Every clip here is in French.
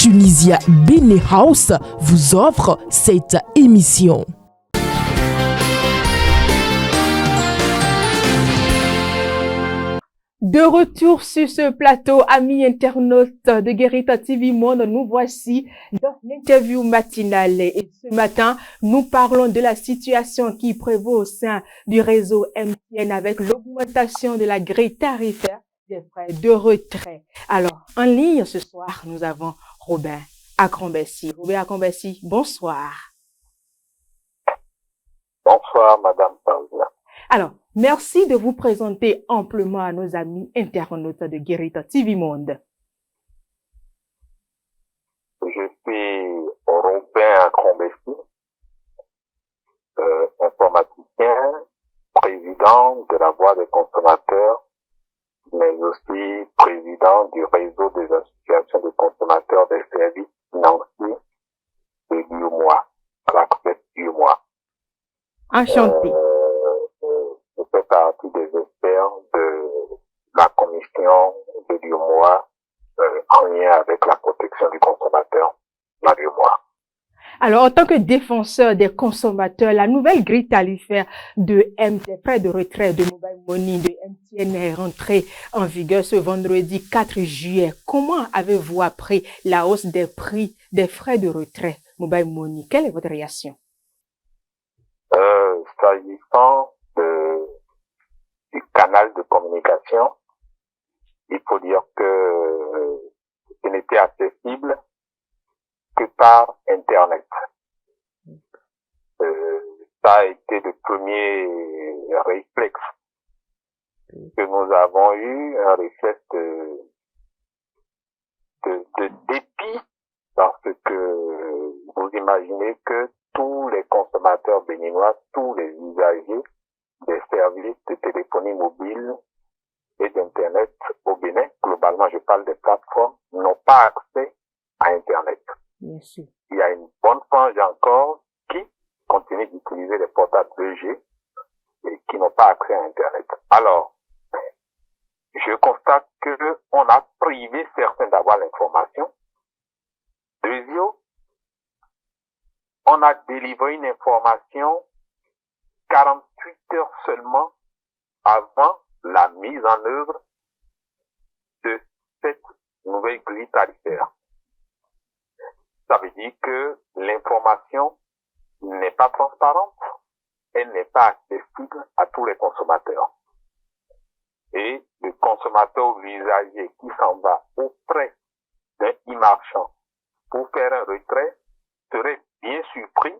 Tunisia Bene House vous offre cette émission. De retour sur ce plateau, amis internautes de Guérita TV Monde, nous voici dans l'interview matinale. Et ce matin, nous parlons de la situation qui prévaut au sein du réseau MTN avec l'augmentation de la grille tarifaire des frais de retrait. Alors, en ligne ce soir, nous avons Robin Akrambessi. Robin Akrambessi, bonsoir. Bonsoir, Madame Paulina. Alors, merci de vous présenter amplement à nos amis internautes de Guérita TV Monde. Je suis Robin Akrambessi, informaticien, président de la Voix des consommateurs, mais aussi président du réseau des associations de consommateurs des services financiers de l'UMOA, la UMOA. Enchanté. Je fais partie des experts de la commission de l'UMOA en lien avec la protection du consommateur, la l'UMOA. Alors, en tant que défenseur des consommateurs, la nouvelle grille tarifaire de MTN, frais de retrait de Mobile Money de MTN est rentrée en vigueur ce vendredi 4 juillet. Comment avez-vous appris la hausse des prix des frais de retrait Mobile Money? Quelle est votre réaction? S'agissant du canal de communication, il faut dire que ce n'était accessible que par Internet. Ça a été le premier réflexe que nous avons eu, un réflexe de dépit, parce que vous imaginez que tous les consommateurs béninois, tous les usagers des services de téléphonie mobile et d'Internet au Bénin, globalement je parle des plateformes, n'ont pas accès à Internet. Bien sûr. Il y a une bonne frange encore qui continue d'utiliser les portables 2G et qui n'ont pas accès à Internet. Alors, je constate que on a privé certains d'avoir l'information. Deuxièmement, on a délivré une information 48 heures seulement avant la mise en œuvre de cette nouvelle grille tarifaire. Ça veut dire que l'information n'est pas transparente, elle n'est pas accessible à tous les consommateurs. Et le consommateur ou l'usager qui s'en va auprès d'un e-marchand pour faire un retrait serait bien surpris,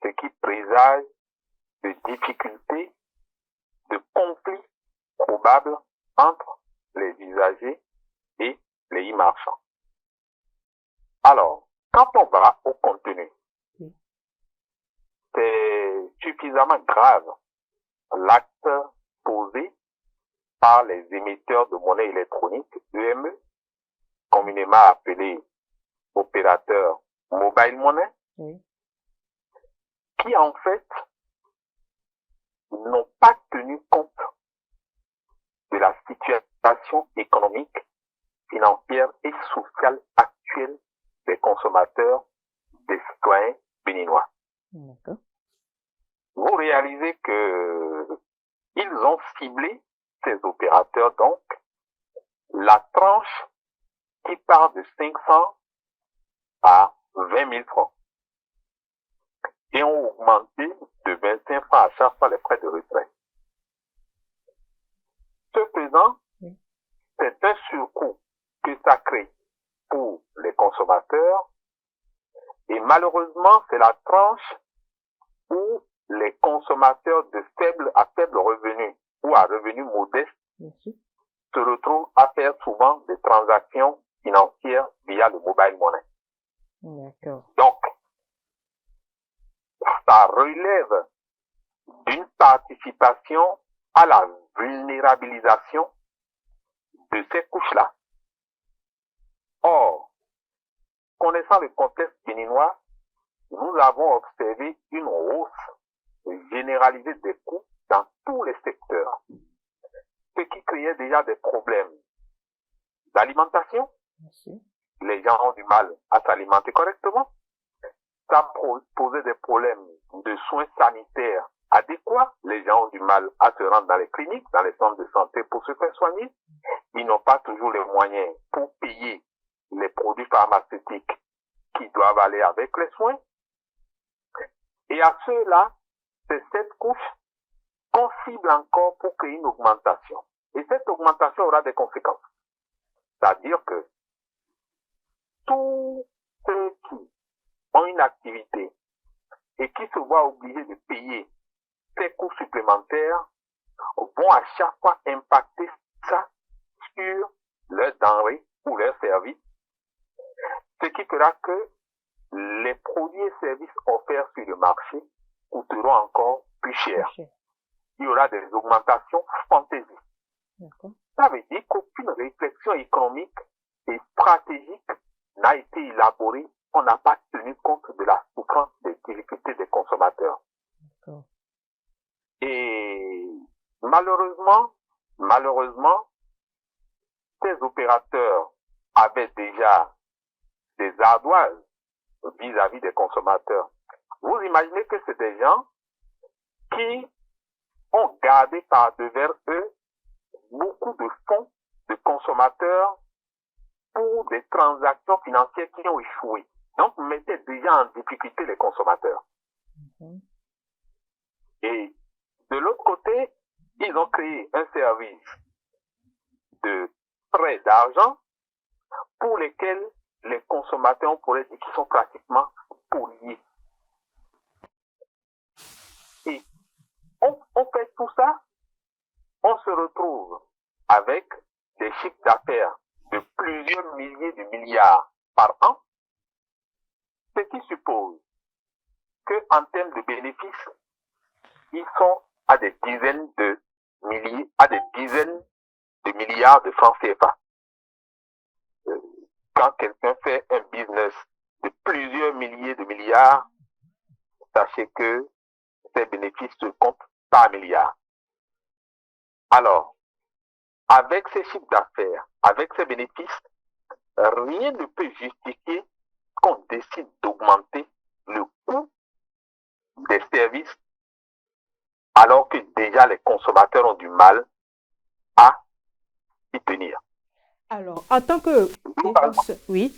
ce qui présage de difficultés, de conflits probables entre les usagers et les e-marchands. Alors, quand on va au contenu, c'est suffisamment grave l'acte posé par les émetteurs de monnaie électronique, EME, communément appelés opérateurs mobile money, qui en fait n'ont pas tenu compte de la situation économique, financière et sociale actuelle des consommateurs, des citoyens béninois. D'accord. Vous réalisez que ils ont ciblé ces opérateurs, donc, la tranche qui part de 500 à 20 000 francs. Et ont augmenté de 25 francs à chaque fois les frais de retrait. Ce faisant, c'est un surcoût que ça crée pour les consommateurs et malheureusement, c'est la tranche où les consommateurs à faible revenu ou à revenu modeste se retrouvent à faire souvent des transactions financières via le mobile money. D'accord. Donc, ça relève d'une participation à la vulnérabilisation de ces couches-là. Or, connaissant le contexte béninois, nous avons observé une hausse généralisée des coûts dans tous les secteurs, ce qui créait déjà des problèmes d'alimentation, les gens ont du mal à s'alimenter correctement. Ça posait des problèmes de soins sanitaires adéquats. Les gens ont du mal à se rendre dans les cliniques, dans les centres de santé pour se faire soigner. Ils n'ont pas toujours les moyens pour payer les produits pharmaceutiques qui doivent aller avec les soins. Et à ceux-là, c'est cette couche qu'on cible encore pour créer une augmentation. Et cette augmentation aura des conséquences. C'est-à-dire que tous ceux qui ont une activité et qui se voient obligés de payer ces coûts supplémentaires vont à chaque fois impacter ça sur leurs denrées ou leurs services, ce qui fera que les produits et services offerts sur le marché coûteront encore plus cher. Il y aura des augmentations fantaisies. Ça veut dire qu'aucune réflexion économique et stratégique n'a été élaborée. On n'a pas tenu compte de la souffrance des difficultés des consommateurs. Et malheureusement, ces opérateurs avaient déjà des ardoises vis-à-vis des consommateurs. Vous imaginez que c'est des gens qui ont gardé par devers eux beaucoup de fonds de consommateurs pour des transactions financières qui ont échoué. Donc, mettez déjà en difficulté les consommateurs. Et de l'autre côté, ils ont créé un service de prêt d'argent pour lesquels les consommateurs, on pourrait dire qu'ils sont pratiquement spoliés. Et on fait tout ça, on se retrouve avec des chiffres d'affaires de plusieurs milliers de milliards par an, ce qui suppose qu'en termes de bénéfices, ils sont à des dizaines de milliers, à des dizaines de milliards de francs CFA. Quand quelqu'un fait un business de plusieurs milliers de milliards, sachez que ses bénéfices se comptent par milliards. Alors, avec ces chiffres d'affaires, avec ces bénéfices, rien ne peut justifier qu'on décide d'augmenter le coût des services alors que déjà les consommateurs ont du mal à y tenir. Alors, en tant que défenseur, oui,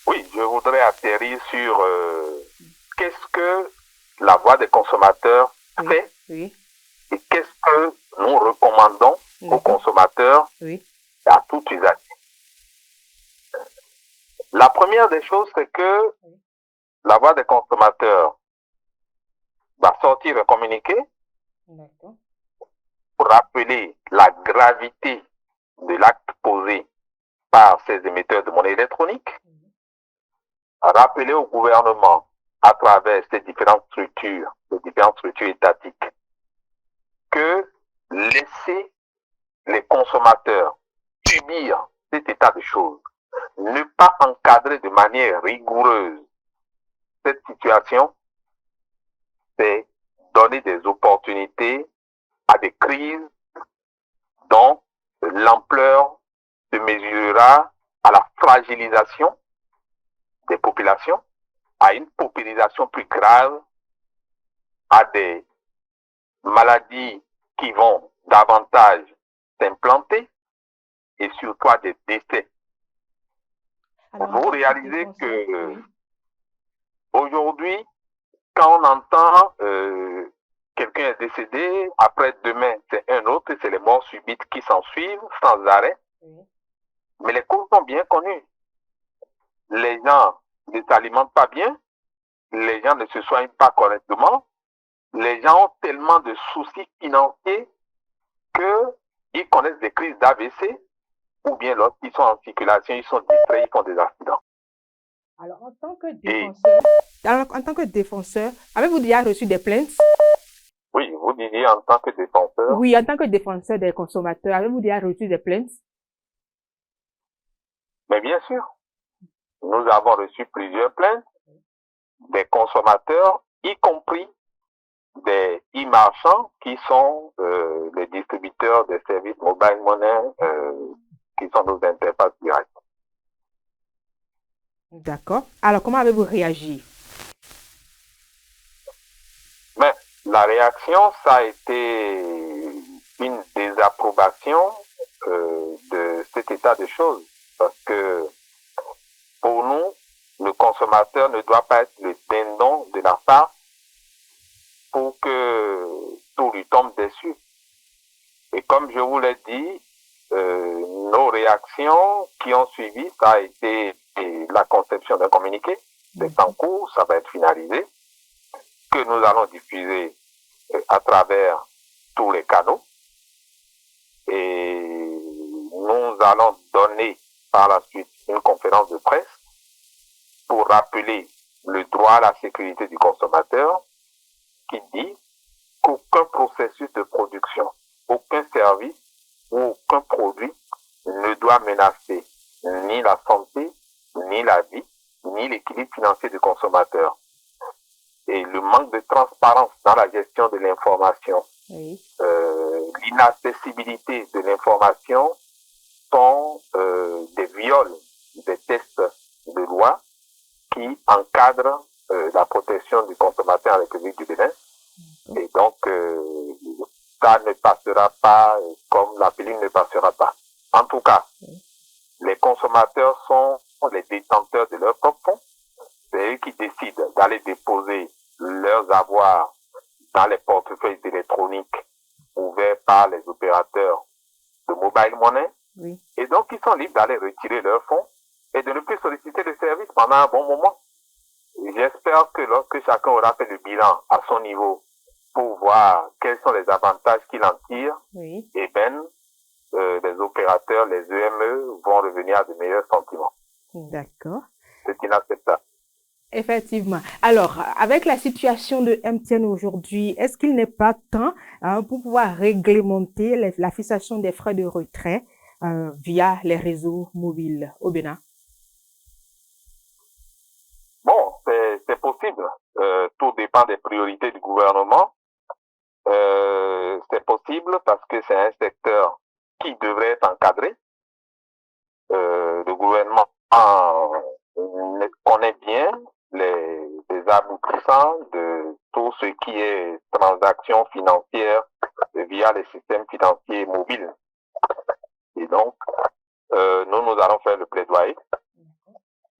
je voudrais atterrir sur qu'est-ce que la voix des consommateurs fait et qu'est-ce que nous recommandons aux consommateurs et à tout usage. La première des choses, c'est que la voix des consommateurs va sortir un communiqué pour rappeler la gravité de l'acte posé par ces émetteurs de monnaie électronique, rappeler au gouvernement à travers ces différentes structures étatiques, que laisser les consommateurs subir cet état de choses, ne pas encadrer de manière rigoureuse cette situation, c'est donner des opportunités à des crises dont l'ampleur se mesurera à la fragilisation des populations, à une paupérisation plus grave, à des maladies qui vont davantage s'implanter et surtout à des décès. Alors, vous réalisez que aujourd'hui, quand on entend quelqu'un est décédé, après demain c'est un autre, c'est les morts subites qui s'en suivent sans arrêt. Mais les causes sont bien connues. Les gens ne s'alimentent pas bien, les gens ne se soignent pas correctement, les gens ont tellement de soucis financiers qu'ils connaissent des crises d'AVC, ou bien lorsqu'ils sont en circulation, ils sont distraits, ils font des accidents. Alors, en tant que défenseur, avez-vous déjà reçu des plaintes? Oui, vous disiez en tant que défenseur. Oui, en tant que défenseur des consommateurs, avez-vous déjà reçu des plaintes? Mais bien sûr, nous avons reçu plusieurs plaintes des consommateurs, y compris des e-marchands qui sont les distributeurs des services mobile money qui sont nos interfaces directes. D'accord. Alors, comment avez-vous réagi? Mais la réaction, ça a été une désapprobation de cet état de choses. Parce que pour nous, le consommateur ne doit pas être le dindon de la part pour que tout lui tombe dessus. Et comme je vous l'ai dit, nos réactions qui ont suivi, ça a été la conception d'un communiqué. C'est en cours, ça va être finalisé, que nous allons diffuser à travers tous les canaux. Et nous allons donner par la suite une conférence de presse pour rappeler le droit à la sécurité du consommateur qui dit qu'aucun processus de production, aucun service ou aucun produit ne doit menacer ni la santé, ni la vie, ni l'équilibre financier du consommateur. Et le manque de transparence dans la gestion de l'information, l'inaccessibilité de l'information sont des viols des textes de loi qui encadrent la protection du consommateur en République du Bénin. Et donc, ça ne passera pas comme la pilule ne passera pas. En tout cas, les consommateurs sont les détenteurs de leurs propres fonds. C'est eux qui décident d'aller déposer leurs avoirs dans les portefeuilles électroniques ouverts par les opérateurs de mobile money. Oui. Et donc, ils sont libres d'aller retirer leurs fonds et de ne plus solliciter le service pendant un bon moment. J'espère que lorsque chacun aura fait le bilan à son niveau pour voir quels sont les avantages qu'il en tire, oui. Et bien, les opérateurs, les EME vont revenir à de meilleurs sentiments. D'accord. C'est inacceptable. Effectivement. Alors, avec la situation de MTN aujourd'hui, est-ce qu'il n'est pas temps pour pouvoir réglementer la fixation des frais de retrait via les réseaux mobiles au Bénin? Bon, c'est possible. Tout dépend des priorités du gouvernement. C'est possible parce que c'est un secteur qui devrait être encadré. Le gouvernement connaît bien les aboutissants de tout ce qui est transactions financières via les systèmes financiers mobiles. Et donc, nous allons faire le plaidoyer.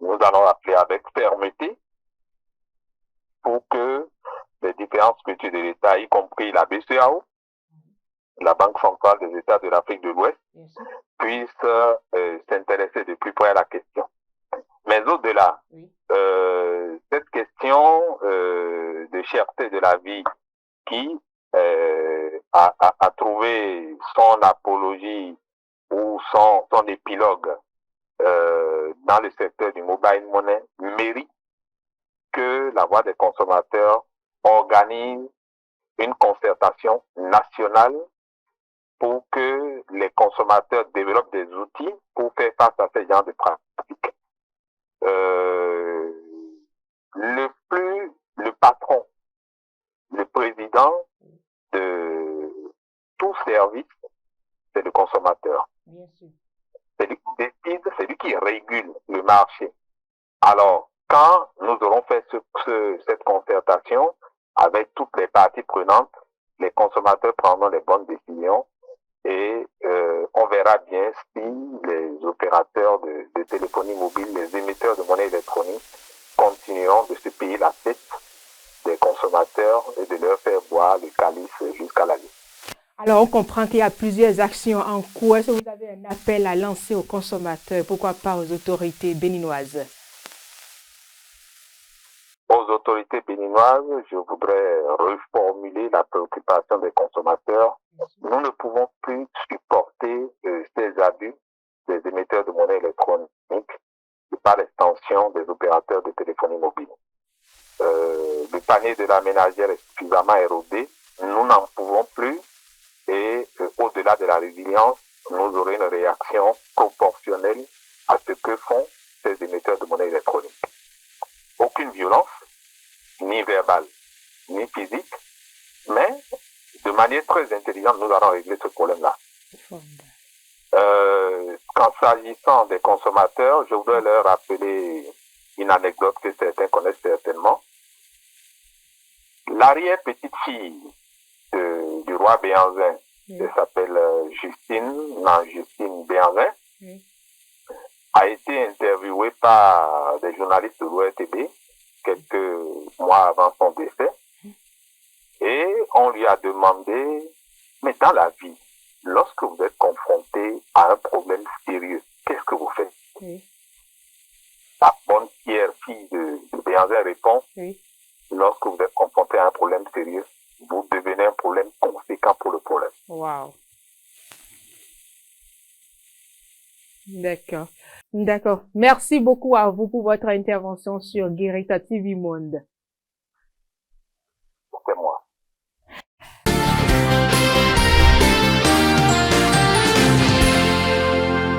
Nous allons appeler avec fermeté pour que les différentes structures de l'État, y compris la BCEAO, la Banque centrale des États de l'Afrique de l'Ouest, puissent s'intéresser de plus près à la question. Mais au-delà, cette question de cherté de la vie qui a trouvé son apologie ou son épilogue dans le secteur du mobile money mérite que la Voix des consommateurs organise une concertation nationale pour que les consommateurs développent des outils pour faire face à ce genre de pratiques. Le patron, le président de tout service, c'est le consommateur. Bien sûr. C'est lui qui décide, c'est lui qui régule le marché. Alors, quand nous aurons fait cette concertation avec toutes les parties prenantes, les consommateurs prendront les bonnes décisions et on verra bien si les opérateurs de téléphonie mobile, les émetteurs de monnaie électronique continueront de se payer la tête des consommateurs et de leur faire boire le calice jusqu'à la limite. Alors, on comprend qu'il y a plusieurs actions en cours. Est-ce que vous avez un appel à lancer aux consommateurs, pourquoi pas aux autorités béninoises? Aux autorités béninoises, je voudrais reformuler la préoccupation des consommateurs. Nous ne pouvons plus supporter ces abus des émetteurs de monnaie électronique et par l'extension des opérateurs de téléphonie mobile. Le panier de la ménagère est suffisamment érodé. Nous n'en pouvons plus et au-delà de la résilience, nous aurons une réaction proportionnelle à ce que font ces émetteurs de monnaie électronique. Aucune violence, ni verbale, ni physique, mais de manière très intelligente, nous allons régler ce problème-là. Quand qu'en s'agissant des consommateurs, je voudrais leur rappeler une anecdote que certains connaissent certainement. L'arrière-petite-fille du roi Béhanzin, elle s'appelle Justine Béhanzin, a été interviewée par des journalistes de l'ORTB quelques mois avant son décès. Et on lui a demandé, mais dans la vie, lorsque vous êtes confronté à un problème sérieux, qu'est-ce que vous faites? La bonne Pierre, fille de Béhanzin, répond, lorsque vous êtes confronté à un problème sérieux, vous devenez un problème conséquent pour le problème. Wow. D'accord. D'accord. Merci beaucoup à vous pour votre intervention sur Guérita TV Monde.